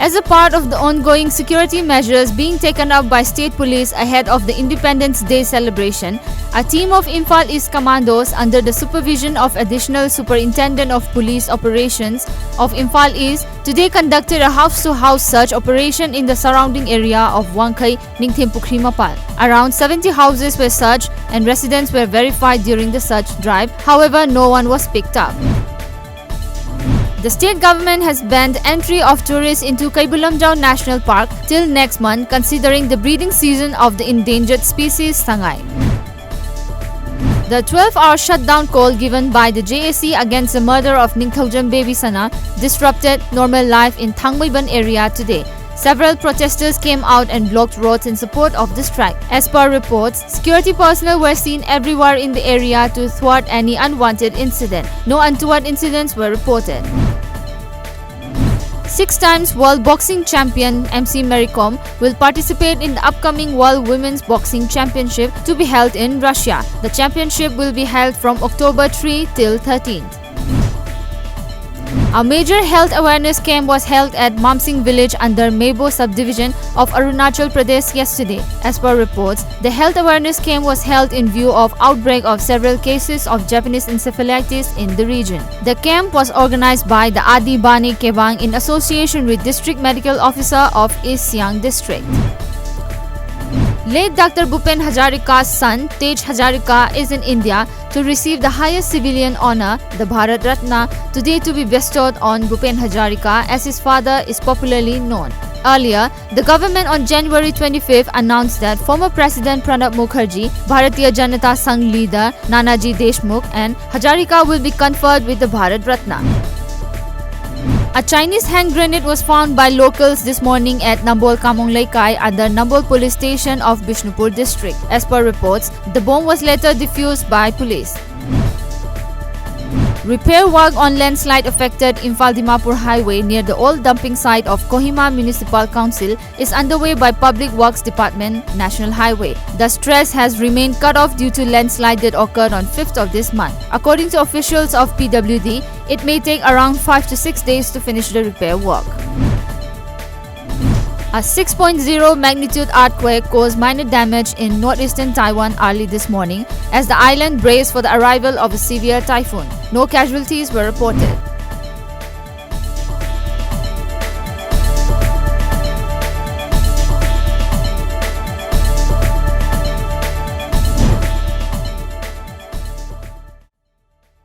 As a part of the ongoing security measures being taken up by state police ahead of the Independence Day celebration, a team of Imphal East Commandos under the supervision of Additional Superintendent of Police Operations of Imphal East today conducted a house-to-house search operation in the surrounding area of Wangkai, Ningthempukri Mapal. Around 70 houses were searched and residents were verified during the search drive. However, no one was picked up. The state government has banned entry of tourists into Kaibulamjau National Park till next month, considering the breeding season of the endangered species Sangai. The 12-hour shutdown call given by the JAC against the murder of Ningthaujam baby Sana disrupted normal life in Thangmaiban area today. Several protesters came out and blocked roads in support of the strike. As per reports, security personnel were seen everywhere in the area to thwart any unwanted incident. No untoward incidents were reported. 6 times World Boxing Champion MC Mary Kom will participate in the upcoming World Women's Boxing Championship to be held in Russia. The championship will be held from October 3 till 13th. A major health awareness camp was held at Mamsing village under Mebo subdivision of Arunachal Pradesh yesterday. As per reports, the health awareness camp was held in view of outbreak of several cases of Japanese encephalitis in the region. The camp was organized by the Adi Bani Kebang in association with District Medical Officer of East Siang District. Late Dr. Bhupen Hazarika's son, Tej Hazarika, is in India to receive the highest civilian honor, the Bharat Ratna, today to be bestowed on Bhupen Hazarika, as his father is popularly known. Earlier, the government on January 25th announced that former President Pranab Mukherjee, Bharatiya Janata Sangh leader Nanaji Deshmukh and Hazarika will be conferred with the Bharat Ratna. A Chinese hand grenade was found by locals this morning at Nambol Kamong Laikai under Nambol Police Station of Bishnupur district. As per reports, the bomb was later defused by police. Repair work on landslide affected Imphal-Dimapur Highway near the old dumping site of Kohima Municipal Council is underway by Public Works Department, National Highway. The stretch has remained cut off due to landslide that occurred on 5th of this month. According to officials of PWD, it may take around 5 to 6 days to finish the repair work. A 6.0 magnitude earthquake caused minor damage in northeastern Taiwan early this morning as the island braced for the arrival of a severe typhoon. No casualties were reported.